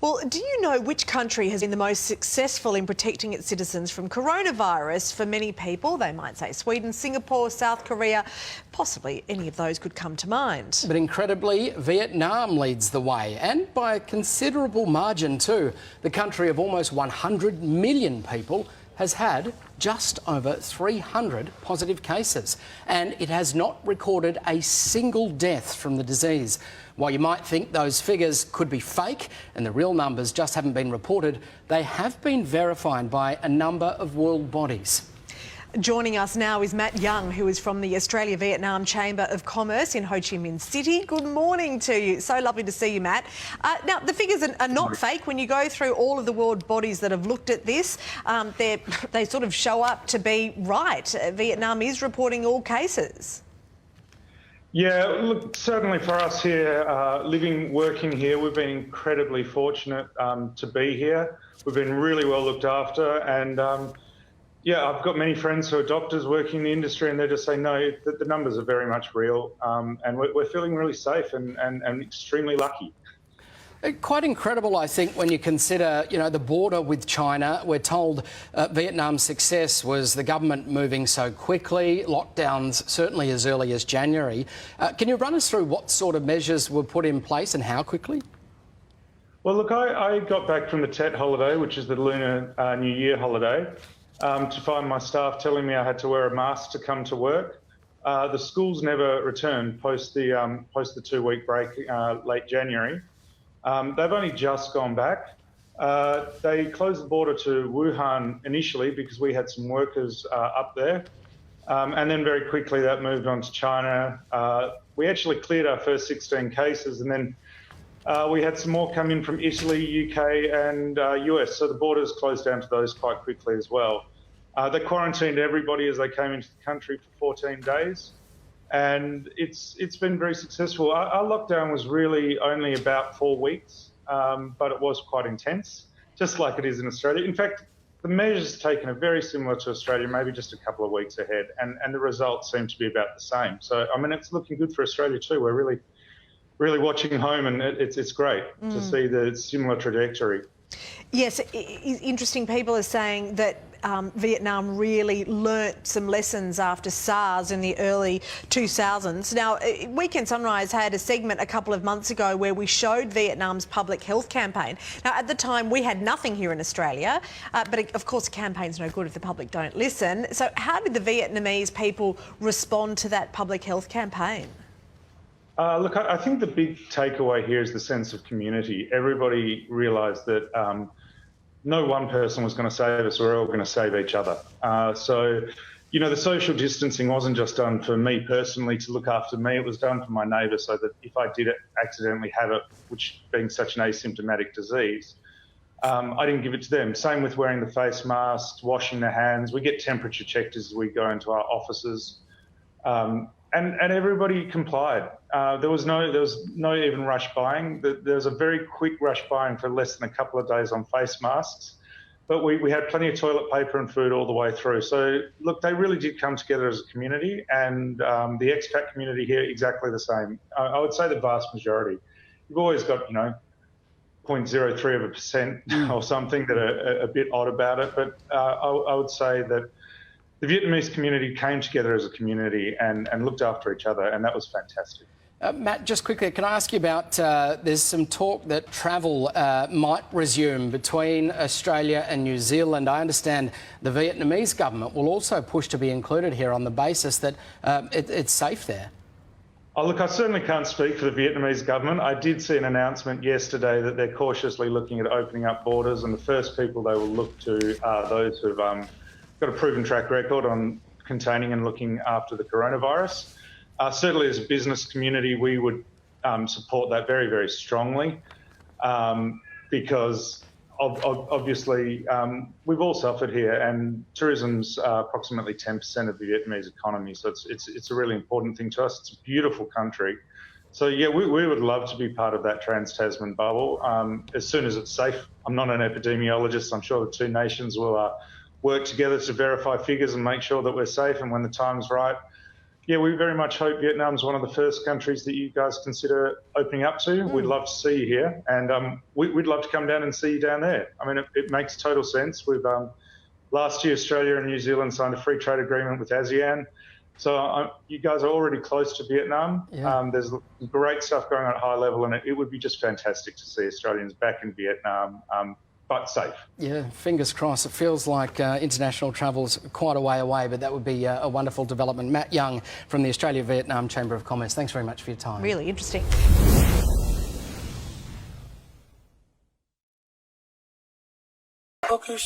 Well, do you know which country has been the most successful in protecting its citizens from coronavirus? For many people, they might say Sweden, Singapore, South Korea, possibly any of those could come to mind. But incredibly, Vietnam leads the way, and by a considerable margin too. The country of almost 100 million people has had just over 300 positive cases, and it has not recorded a single death from the disease. While you might think those figures could be fake and the real numbers just haven't been reported, they have been verified by a number of world bodies. Joining us now is Matt Young, who is from the Australia-Vietnam Chamber of Commerce in Ho Chi Minh City. Good morning to you. So lovely to see you, Matt. Now, the figures are not fake. When you go through all of the world bodies that have looked at this, they sort of show up to be right. Vietnam is reporting all cases. Yeah, look, certainly for us here, living, working here, we've been incredibly fortunate to be here. We've been really well looked after, and yeah, I've got many friends who are doctors working in the industry, and they're just saying, no, the numbers are very much real, and we're feeling really safe and extremely lucky. Quite incredible, I think, when you consider, the border with China. We're told Vietnam's success was the government moving so quickly, lockdowns certainly as early as January. Can you run us through what sort of measures were put in place and how quickly? Well, look, I got back from the Tet holiday, which is the Lunar New Year holiday, to find my staff telling me I had to wear a mask to come to work. The schools never returned post the 2-week break late January. They've only just gone back. They closed the border to Wuhan initially because we had some workers up there. And then very quickly that moved on to China. We actually cleared our first 16 cases, and then we had some more come in from Italy, UK and US. So the borders closed down to those quite quickly as well. They quarantined everybody as they came into the country for 14 days. And it's been very successful. Our lockdown was really only about 4 weeks, but it was quite intense, just like it is in Australia. In fact, the measures taken are very similar to Australia, maybe just a couple of weeks ahead, and the results seem to be about the same. So, I mean, it's looking good for Australia too. We're really watching home, and it's great to see the similar trajectory. Yes, interesting. People are saying that Vietnam really learnt some lessons after SARS in the early 2000s. Now, Weekend Sunrise had a segment a couple of months ago where we showed Vietnam's public health campaign. Now, at the time, we had nothing here in Australia, but of course, a campaign's no good if the public don't listen. So how did the Vietnamese people respond to that public health campaign? Look, I think the big takeaway here is the sense of community. Everybody realised that no one person was going to save us. We're all going to save each other. So, the social distancing wasn't just done for me personally to look after me. It was done for my neighbour so that if I did accidentally have it, which being such an asymptomatic disease, I didn't give it to them. Same with wearing the face masks, washing their hands. We get temperature checked as we go into our offices. And everybody complied. There was no even rush buying. There was a very quick rush buying for less than a couple of days on face masks, but we had plenty of toilet paper and food all the way through. So look, they really did come together as a community, and the expat community here exactly the same. I would say the vast majority. You've always got 0.03% or something that are a bit odd about it, but I would say that the Vietnamese community came together as a community and looked after each other, and that was fantastic. Matt, just quickly, can I ask you about, there's some talk that travel might resume between Australia and New Zealand. I understand the Vietnamese government will also push to be included here on the basis that it's safe there. Oh, look, I certainly can't speak for the Vietnamese government. I did see an announcement yesterday that they're cautiously looking at opening up borders, and the first people they will look to are those who've got a proven track record on containing and looking after the coronavirus. Certainly as a business community, we would support that very, very strongly because obviously we've all suffered here, and tourism's approximately 10% of the Vietnamese economy. So it's a really important thing to us. It's a beautiful country. So yeah, we would love to be part of that Trans-Tasman bubble as soon as it's safe. I'm not an epidemiologist. I'm sure the two nations will work together to verify figures and make sure that we're safe, and when the time's right, Yeah, we very much hope Vietnam's one of the first countries that you guys consider opening up to. We'd love to see you here, and we'd love to come down and see you down there. I mean, it makes total sense. Last year, Australia and New Zealand signed a free trade agreement with ASEAN. So you guys are already close to Vietnam. Yeah. There's great stuff going on at high level, and it would be just fantastic to see Australians back in Vietnam, but safe. Yeah, fingers crossed. It feels like international travel's quite a way away, but that would be a wonderful development. Matt Young from the Australia-Vietnam Chamber of Commerce, thanks very much for your time. Really interesting. Okay,